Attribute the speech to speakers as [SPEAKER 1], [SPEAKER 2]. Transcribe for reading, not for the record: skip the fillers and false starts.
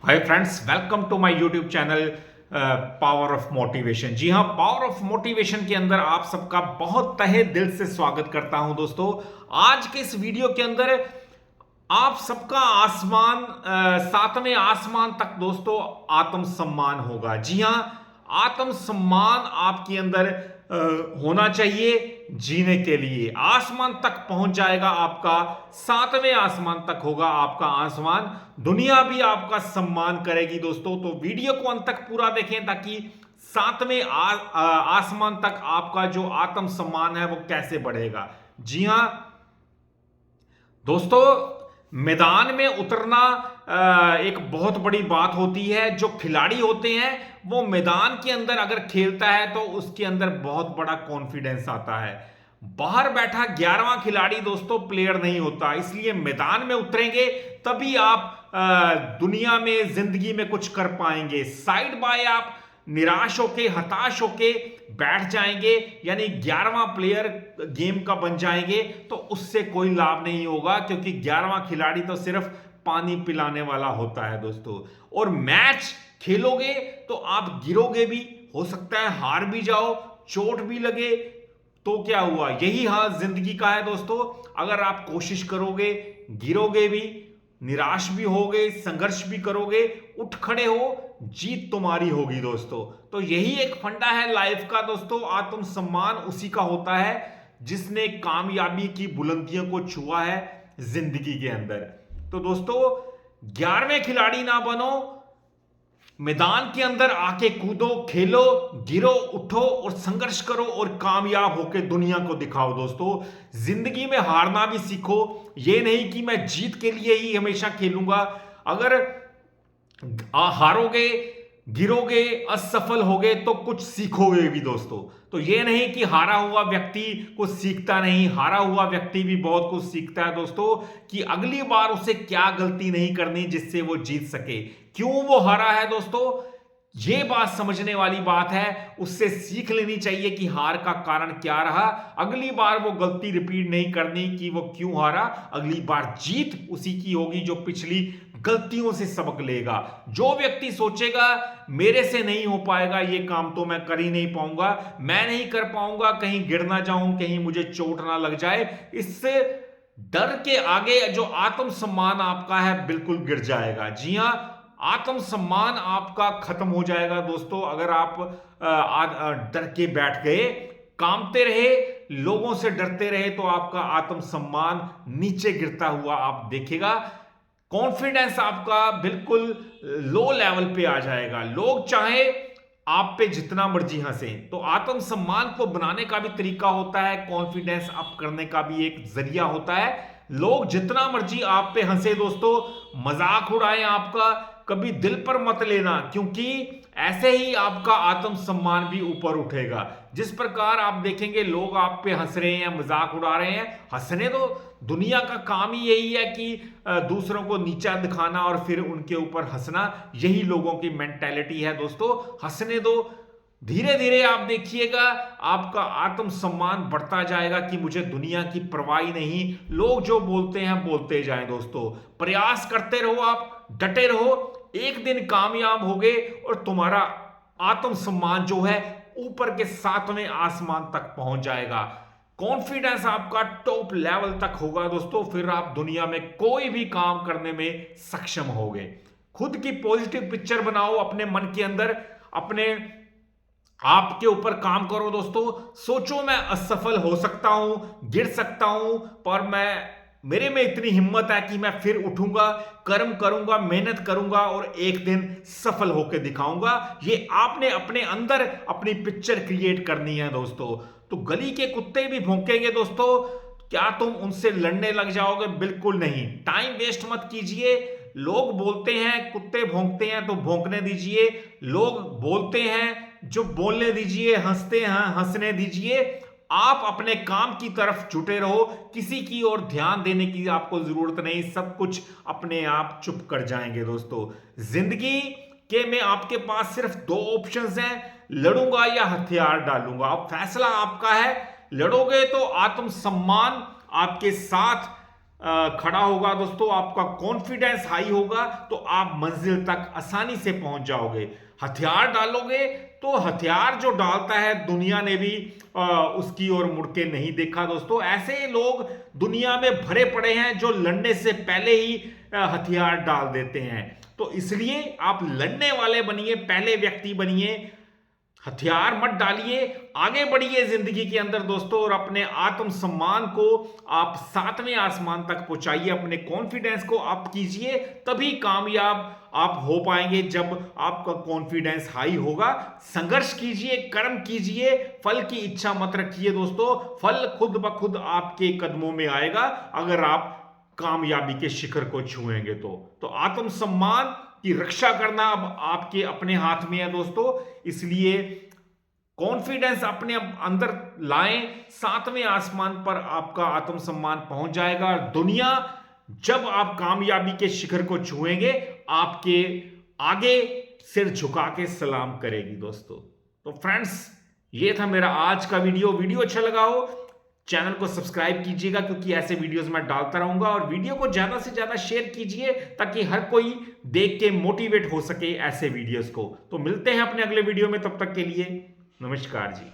[SPEAKER 1] Hi friends, welcome to my YouTube channel power of motivation. जी हाँ, power of motivation के अंदर आप सबका बहुत तहे दिल से स्वागत करता हूं दोस्तों। आज के इस वीडियो के अंदर आप सबका आसमान सातवें आसमान तक दोस्तों आत्मसम्मान होगा। जी हाँ, आत्मसम्मान आपके अंदर होना चाहिए जीने के लिए। आसमान तक पहुंच जाएगा आपका, सातवें आसमान तक होगा आपका आसमान, दुनिया भी आपका सम्मान करेगी दोस्तों। तो वीडियो को अंत तक पूरा देखें ताकि सातवें आसमान तक आपका जो आत्मसम्मान है वो कैसे बढ़ेगा। जी हाँ दोस्तों, मैदान में उतरना एक बहुत बड़ी बात होती है। जो खिलाड़ी होते हैं वो मैदान के अंदर अगर खेलता है तो उसके अंदर बहुत बड़ा कॉन्फिडेंस आता है। बाहर बैठा 11वां खिलाड़ी दोस्तों प्लेयर नहीं होता, इसलिए मैदान में उतरेंगे तभी आप दुनिया में जिंदगी में कुछ कर पाएंगे। साइड बाय आप निराश होके हताश होके बैठ जाएंगे, यानी 11वां प्लेयर गेम का बन जाएंगे, तो उससे कोई लाभ नहीं होगा, क्योंकि 11वां खिलाड़ी तो सिर्फ पानी पिलाने वाला होता है दोस्तों। और मैच खेलोगे तो आप गिरोगे भी, हो सकता है हार भी जाओ, चोट भी लगे, तो क्या हुआ, यही हाल जिंदगी का है दोस्तों। अगर आप कोशिश करोगे, गिरोगे भी, निराश भी होगे, संघर्ष भी करोगे, उठ खड़े हो, जीत तुम्हारी होगी दोस्तों। तो यही एक फंडा है लाइफ का दोस्तों। आत्मसम्मान उसी का होता है जिसने कामयाबी की बुलंदियों को छुआ है जिंदगी के अंदर। तो दोस्तों, 11वें खिलाड़ी ना बनो, मैदान के अंदर आके कूदो, खेलो, गिरो, उठो और संघर्ष करो और कामयाब होकर दुनिया को दिखाओ दोस्तों। जिंदगी में हारना भी सीखो। ये नहीं कि मैं जीत के लिए ही हमेशा खेलूंगा। अगर हारोगे, गिरोगे, असफल होगे तो कुछ सीखोगे भी दोस्तों। तो ये नहीं कि हारा हुआ व्यक्ति कुछ सीखता नहीं, हारा हुआ व्यक्ति भी बहुत कुछ सीखता है दोस्तों, कि अगली बार उसे क्या गलती नहीं करनी जिससे वो जीत सके, क्यों वो हारा है दोस्तों। ये बात समझने वाली बात है, उससे सीख लेनी चाहिए कि हार का कारण क्या रहा। अगली बार वो गलती रिपीट नहीं करनी कि वो क्यों हारा। अगली बार जीत उसी की होगी जो पिछली गलतियों से सबक लेगा। जो व्यक्ति सोचेगा मेरे से नहीं हो पाएगा ये काम, तो मैं कर ही नहीं पाऊंगा, मैं नहीं कर पाऊंगा, कहीं गिर ना जाऊं, कहीं मुझे चोट ना लग जाए, इससे डर के आगे जो आत्मसम्मान आपका है बिल्कुल गिर जाएगा। जी हां, आत्मसम्मान आपका खत्म हो जाएगा दोस्तों अगर आप डर के बैठ गए, कामते रहे, लोगों से डरते रहे, तो आपका आत्मसम्मान नीचे गिरता हुआ आप देखेगा। कॉन्फिडेंस आपका बिल्कुल लो लेवल पे आ जाएगा। लोग चाहे आप पे जितना मर्जी हंसे, तो आत्मसम्मान को बनाने का भी तरीका होता है, कॉन्फिडेंस अप करने का भी एक जरिया होता है। लोग जितना मर्जी आप पे हंसे दोस्तों, मजाक उड़ाएं आपका, कभी दिल पर मत लेना, क्योंकि ऐसे ही आपका आत्मसम्मान भी ऊपर उठेगा। जिस प्रकार आप देखेंगे लोग आप पे हंस रहे हैं, मजाक उड़ा रहे हैं, हंसने दो। दुनिया का काम ही यही है कि दूसरों को नीचा दिखाना और फिर उनके ऊपर हंसना, यही लोगों की मेंटेलिटी है दोस्तों। हंसने दो, धीरे धीरे आप देखिएगा आपका आत्मसम्मान बढ़ता जाएगा कि मुझे दुनिया की परवाह नहीं, लोग जो बोलते हैं बोलते जाएं दोस्तों। प्रयास करते रहो, आप डटे रहो, एक दिन कामयाब होगे और तुम्हारा आत्मसम्मान जो है ऊपर के सातवें आसमान तक पहुंच जाएगा। कॉन्फिडेंस आपका टॉप लेवल तक होगा दोस्तों, फिर आप दुनिया में कोई भी काम करने में सक्षम होगे। खुद की पॉजिटिव पिक्चर बनाओ अपने मन के अंदर, अपने आपके ऊपर काम करो दोस्तों। सोचो मैं असफल हो सकता हूं, गिर सकता हूं, पर मेरे में इतनी हिम्मत है कि मैं फिर उठूंगा, कर्म करूंगा, मेहनत करूंगा और एक दिन सफल होकर दिखाऊंगा। ये आपने अपने अंदर अपनी पिक्चर क्रिएट करनी है दोस्तों। तो गली के कुत्ते भी भौंकेंगे दोस्तों, क्या तुम उनसे लड़ने लग जाओगे? बिल्कुल नहीं। टाइम वेस्ट मत कीजिए। लोग बोलते हैं, कुत्ते भौंकते हैं तो भौंकने दीजिए। लोग बोलते हैं, जो बोलने दीजिए, हंसते हैं, हंसने दीजिए। आप अपने काम की तरफ जुटे रहो, किसी की ओर ध्यान देने की आपको जरूरत नहीं, सब कुछ अपने आप चुप कर जाएंगे दोस्तों। जिंदगी के में आपके पास सिर्फ दो ऑप्शंस हैं, लड़ूंगा या हथियार डालूंगा। अब फैसला आपका है। लड़ोगे तो आत्मसम्मान आपके साथ खड़ा होगा दोस्तों, आपका कॉन्फिडेंस हाई होगा, तो आप मंजिल तक आसानी से पहुंच जाओगे। हथियार डालोगे तो हथियार जो डालता है दुनिया ने भी उसकी ओर मुड़ के नहीं देखा दोस्तों। ऐसे लोग दुनिया में भरे पड़े हैं जो लड़ने से पहले ही हथियार डाल देते हैं। तो इसलिए आप लड़ने वाले बनिए, पहले व्यक्ति बनिए, हथियार मत डालिए, आगे बढ़िए जिंदगी के अंदर दोस्तों, और अपने आत्मसम्मान को आप 7वें आसमान तक पहुंचाइए, अपने कॉन्फिडेंस को अप कीजिए, तभी कामयाब आप हो पाएंगे जब आपका कॉन्फिडेंस हाई होगा। संघर्ष कीजिए, कर्म कीजिए, फल की इच्छा मत रखिए दोस्तों, फल खुद ब खुद आपके कदमों में आएगा अगर आप कामयाबी के शिखर को छुएंगे तो आत्मसम्मान की रक्षा करना अब आपके अपने हाथ में है दोस्तों। इसलिए कॉन्फिडेंस अपने अंदर लाएं, 7वें आसमान पर आपका आत्मसम्मान पहुंच जाएगा, और दुनिया जब आप कामयाबी के शिखर को छुएंगे आपके आगे सिर झुका के सलाम करेगी दोस्तों। तो फ्रेंड्स, ये था मेरा आज का वीडियो अच्छा लगा हो चैनल को सब्सक्राइब कीजिएगा, क्योंकि ऐसे वीडियोस मैं डालता रहूंगा, और वीडियो को ज्यादा से ज्यादा शेयर कीजिए ताकि हर कोई देख के मोटिवेट हो सके ऐसे वीडियोस को। तो मिलते हैं अपने अगले वीडियो में, तब तक के लिए नमस्कार जी।